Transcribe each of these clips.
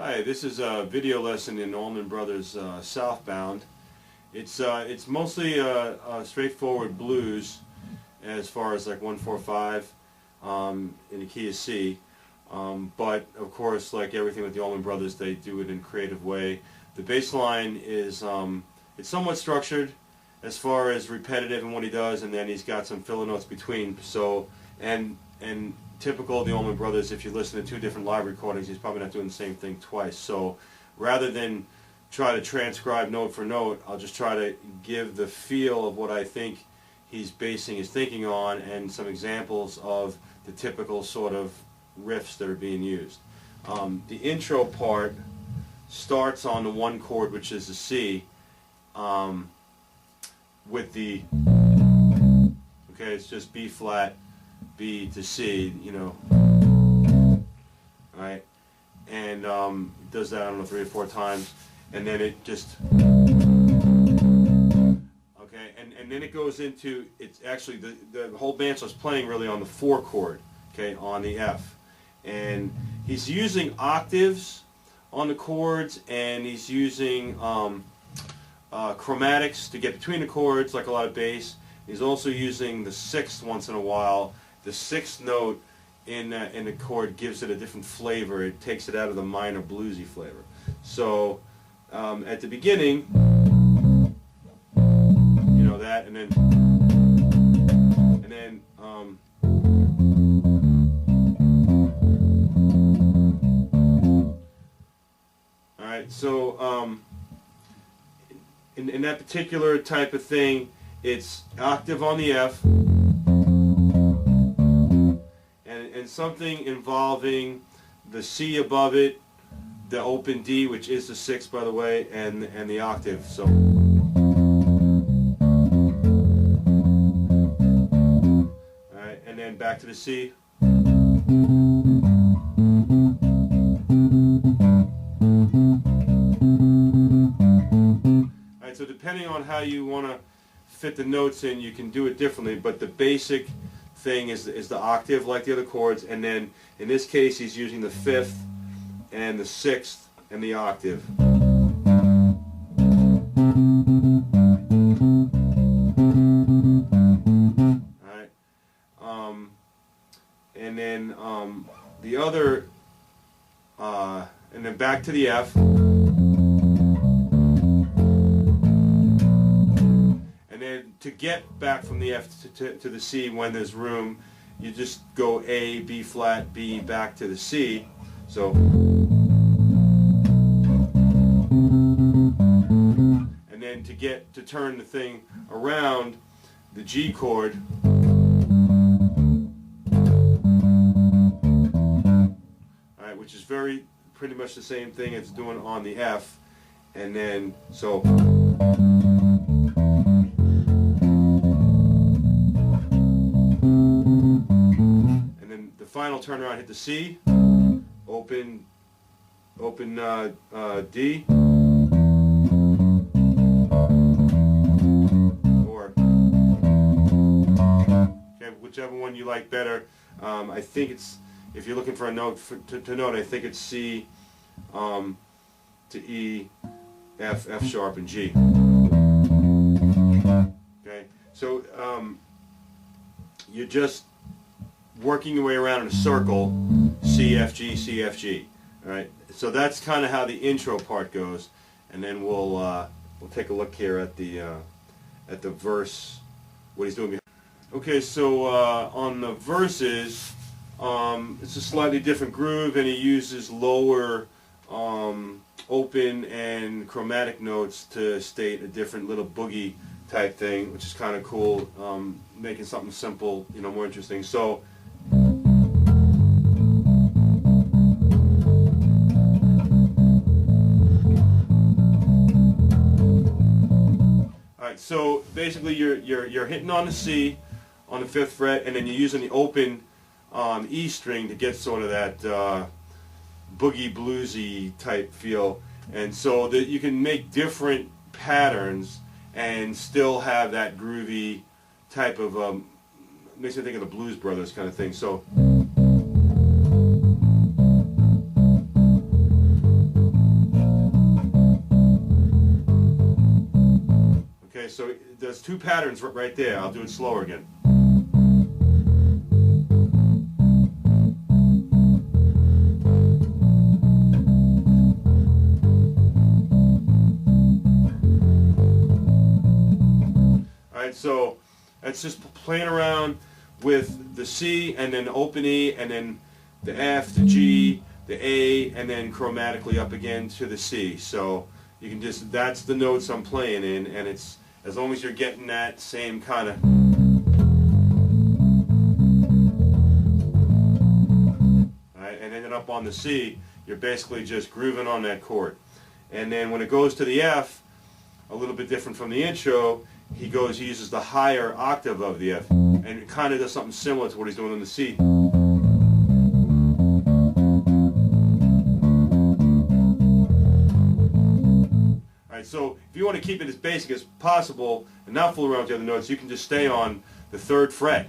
Hi, this is a video lesson in Allman Brothers Southbound. It's mostly a straightforward blues as far as like 1-4-5 in the key of C. But of course, like everything with the Allman Brothers, they do it in a creative way. The bass line is it's somewhat structured as far as repetitive in what he does, and then he's got some filler notes between. So and typical of the Allman Brothers, if you listen to two different live recordings, he's probably not doing the same thing twice. So rather than try to transcribe note for note, I'll just try to give the feel of what I think he's basing his thinking on and some examples of the typical sort of riffs that are being used. The intro part starts on the one chord, which is the C, with the, okay, it's just B flat, B to C, you know, right, and it does that, I don't know, 3 or 4 times, and then it just, okay, and then it goes into, it's actually, the whole band's playing really on the 4 chord, okay, on the F, and he's using octaves on the chords, and he's using chromatics to get between the chords, like a lot of bass. He's also using the 6th once in a while. The 6th note in the chord gives it a different flavor. It takes it out of the minor bluesy flavor. So at the beginning, you know that, and then all right. So in that particular type of thing, it's octave on the F. And something involving the C above it, the open D, which is the 6th, by the way, and the octave. So, all right, and then back to the C. All right, so depending on how you want to fit the notes in, you can do it differently, but the basic thing is the octave, like the other chords, and then in this case he's using the 5th and the 6th and the octave. Alright, and then the other, and then back to the F. To get back from the F to the C when there's room, you just go A, B flat, B, back to the C. So, and then to turn the thing around, the G chord, alright, which is pretty much the same thing it's doing on the F, and then so. Final turnaround, hit the C, open D, or okay, whichever one you like better. I think it's, if you're looking for a note to note, I think it's C to E, F sharp, and G. Okay, so you're just working your way around in a circle, C, F, G, C, F, G. All right. So that's kind of how the intro part goes, and then we'll take a look here at the verse, what he's doing behind. Okay, so on the verses, it's a slightly different groove, and he uses lower open and chromatic notes to state a different little boogie type thing, which is kind of cool, making something simple, you know, more interesting. So. Alright, so basically you're hitting on the C on the 5th fret, and then you're using the open E string to get sort of that boogie bluesy type feel, and so that you can make different patterns and still have that groovy type of makes me think of the Blues Brothers kind of thing. So that's two patterns right there. I'll do it slower again. Alright, so that's just playing around with the C and then open E and then the F, the G, the A, and then chromatically up again to the C. So you can just, that's the notes I'm playing in, and it's, as long as you're getting that same kind of, alright, and then up on the C, you're basically just grooving on that chord. And then when it goes to the F, a little bit different from the intro, he uses the higher octave of the F, and it kind of does something similar to what he's doing on the C. Alright, so if you want to keep it as basic as possible and not fool around with the other notes, you can just stay on the 3rd fret.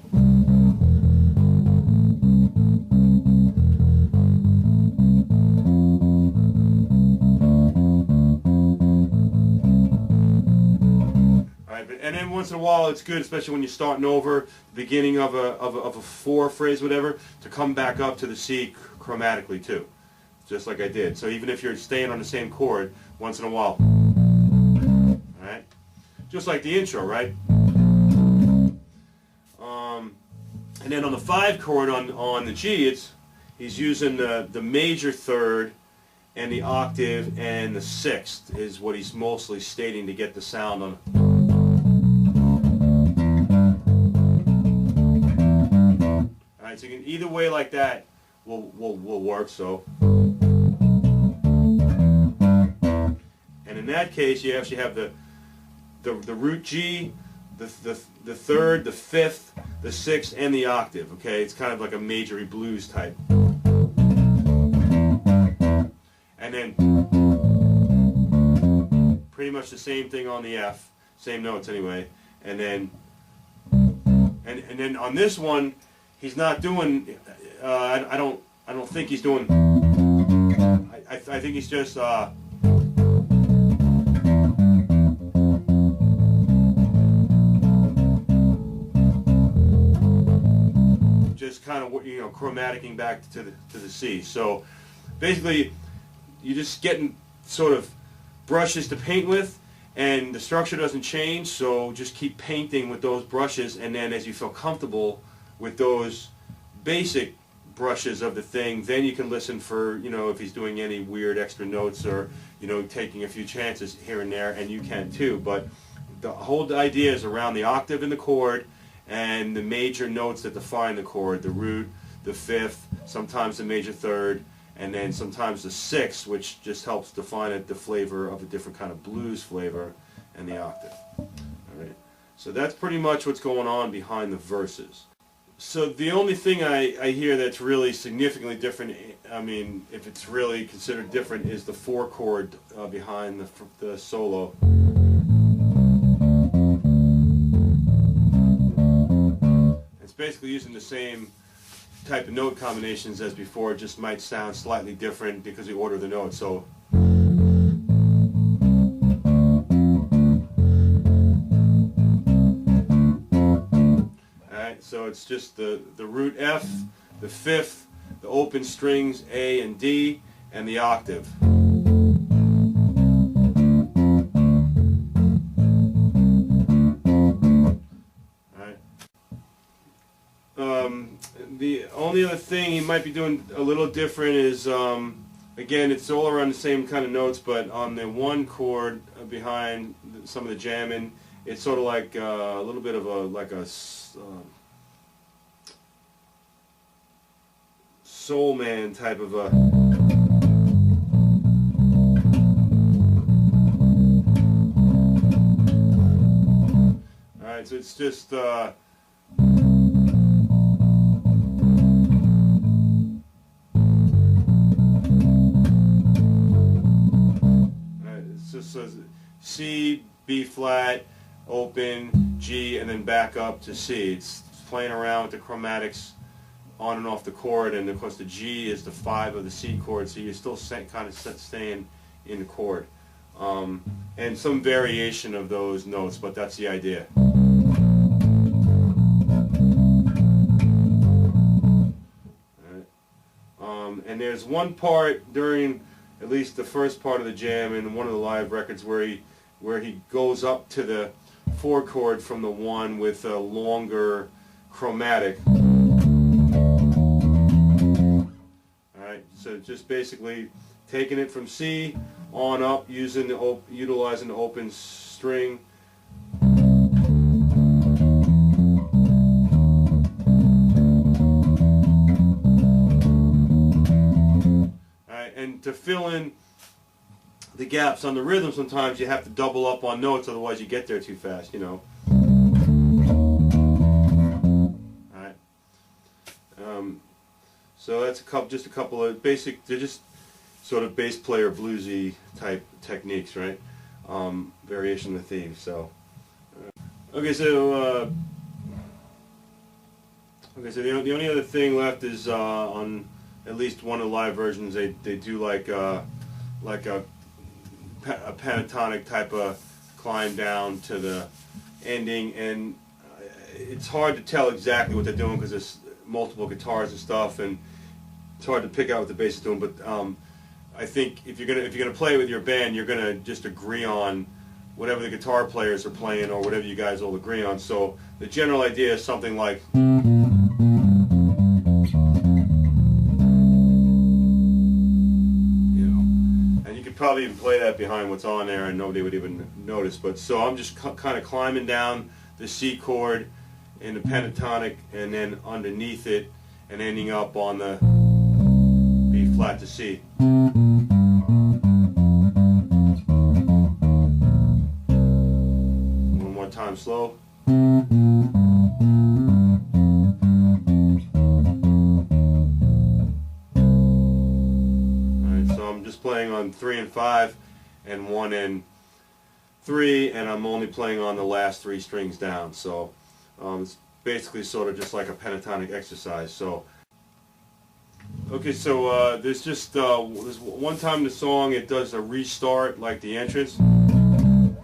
And then once in a while, it's good, especially when you're starting over, the beginning of a 4 phrase, whatever, to come back up to the C chromatically too, just like I did. So even if you're staying on the same chord, once in a while, all right, just like the intro, right? And then on the 5 chord on the G, he's using the major 3rd and the octave, and the 6th is what he's mostly stating to get the sound on. So you can, either way like that will work. So, and in that case, you actually have the root G, the 3rd, the 5th, the 6th, and the octave. Okay, it's kind of like a majory blues type. And then pretty much the same thing on the F, same notes anyway. And then then on this one, he's not doing. I don't think he's doing. I think he's just. Just kind of, you know, chromaticking back to the C. So basically, you're just getting sort of brushes to paint with, and the structure doesn't change. So just keep painting with those brushes, and then as you feel comfortable with those basic brushes of the thing, then you can listen for, you know, if he's doing any weird extra notes, or, you know, taking a few chances here and there, and you can too. But the whole idea is around the octave in the chord and the major notes that define the chord, the root, the 5th, sometimes the major 3rd, and then sometimes the 6th, which just helps define it, the flavor of a different kind of blues flavor, and the octave. All right. So that's pretty much what's going on behind the verses. So the only thing I hear that's really significantly different, I mean, if it's really considered different, is the 4 chord behind the solo. It's basically using the same type of note combinations as before, it just might sound slightly different because the order of the notes. So so it's just the root F, the 5th, the open strings A and D, and the octave. Alright. The only other thing he might be doing a little different is, again, it's all around the same kind of notes, but on the 1 chord behind some of the jamming, it's sort of like a little bit of a soul man type of a. Alright, so it's just it's just C, B flat, open, G, and then back up to C. It's playing around with the chromatics on and off the chord, and of course the G is the 5 of the C chord, so you're still kind of staying in the chord. and some variation of those notes, but that's the idea. And there's one part during at least the first part of the jam in one of the live records where he goes up to the 4 chord from the 1 with a longer chromatic. Alright, so just basically taking it from C on up, utilizing the open string. And to fill in the gaps on the rhythm, sometimes you have to double up on notes, otherwise you get there too fast, you know. Alright. So that's just a couple of basic, they're just sort of bass player bluesy type techniques, right? Variation of the theme. So, okay, so the only other thing left is on at least one of the live versions, they do like a pentatonic type of climb down to the ending, and it's hard to tell exactly what they're doing because there's multiple guitars and stuff, and it's hard to pick out what the bass is doing. But I think if you're gonna play with your band, you're gonna just agree on whatever the guitar players are playing or whatever you guys all agree on. So the general idea is something like. Probably even play that behind what's on there and nobody would even notice. But so I'm just kind of climbing down the C chord in the pentatonic and then underneath it and ending up on the B flat to C. One more time slow. Playing on 3 and 5 and 1 and 3, and I'm only playing on the last 3 strings down, so it's basically sort of just like a pentatonic exercise. So okay, so there's just there's one time in the song it does a restart like the entrance, and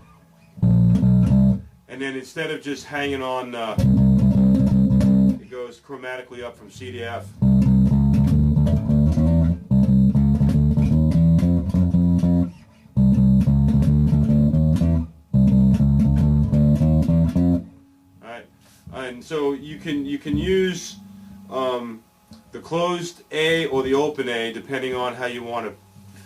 then instead of just hanging on it goes chromatically up from C to F. And so you can use the closed A or the open A depending on how you want to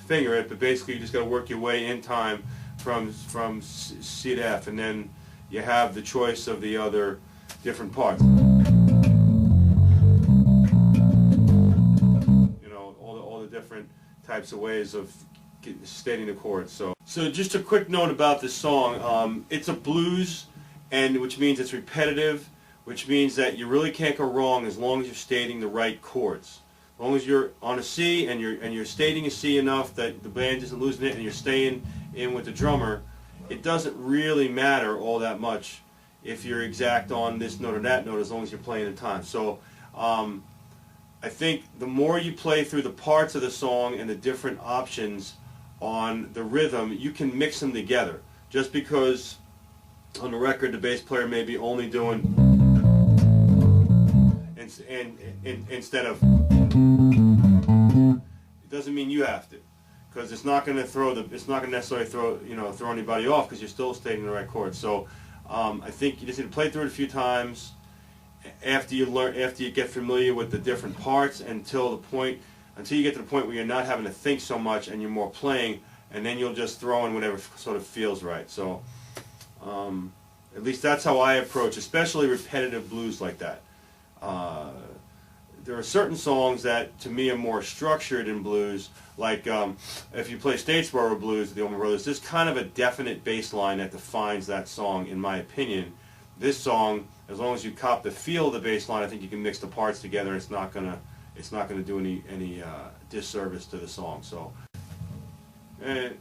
finger it, but basically you just got to work your way in time from C to F, and then you have the choice of the other different parts. You know, all the different types of ways of stating the chords. So just a quick note about this song. It's a blues, and which means it's repetitive, which means that you really can't go wrong as long as you're stating the right chords. As long as you're on a C and you're stating a C enough that the band isn't losing it and you're staying in with the drummer, it doesn't really matter all that much if you're exact on this note or that note as long as you're playing in time. So I think the more you play through the parts of the song and the different options on the rhythm, you can mix them together. Just because on the record the bass player may be only doing instead of, it doesn't mean you have to, because it's not going to necessarily throw anybody off because you're still stating the right chord. So I think you just need to play through it a few times after you get familiar with the different parts until you get to the point where you're not having to think so much and you're more playing, and then you'll just throw in whatever sort of feels right. So at least that's how I approach, especially repetitive blues like that. There are certain songs that to me are more structured in blues, like if you play Statesboro Blues, the Allman Brothers, there's kind of a definite bass line that defines that song, in my opinion. This song, as long as you cop the feel of the bass line, I think you can mix the parts together, and it's not gonna do any disservice to the song. So, and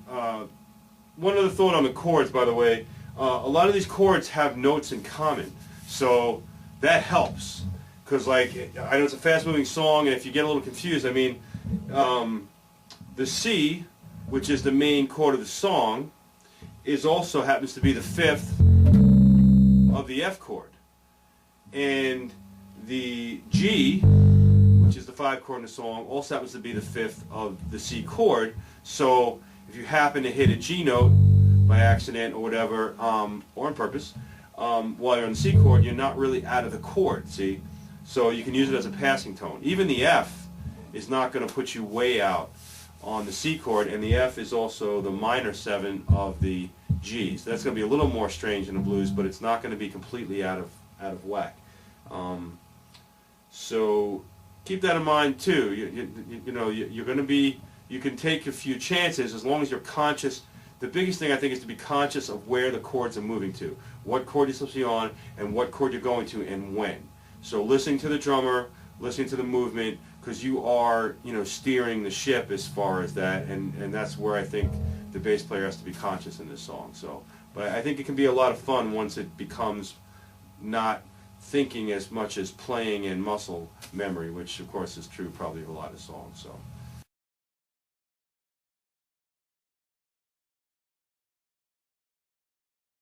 one other thought on the chords, by the way, a lot of these chords have notes in common, so that helps. Because, like, I know it's a fast-moving song, and if you get a little confused, I mean, the C which is the main chord of the song, is also happens to be the 5th of the F chord. And the G, which is the 5 chord in the song, also happens to be the 5th of the C chord. So if you happen to hit a G note by accident or whatever, or on purpose, while you're on the C chord, you're not really out of the chord, see? So you can use it as a passing tone. Even the F is not going to put you way out on the C chord, and the F is also the minor 7 of the G. So that's going to be a little more strange in the blues, but it's not going to be completely out of whack. So keep that in mind too. You know, you're going to be, you can take a few chances as long as you're conscious. The biggest thing I think is to be conscious of where the chords are moving to, what chord you're supposed to be on, and what chord you're going to, and when. So listening to the drummer, listening to the movement, because you are, you know, steering the ship as far as that, and that's where I think the bass player has to be conscious in this song. So, but I think it can be a lot of fun once it becomes not thinking as much as playing and muscle memory, which of course is true probably of a lot of songs. So.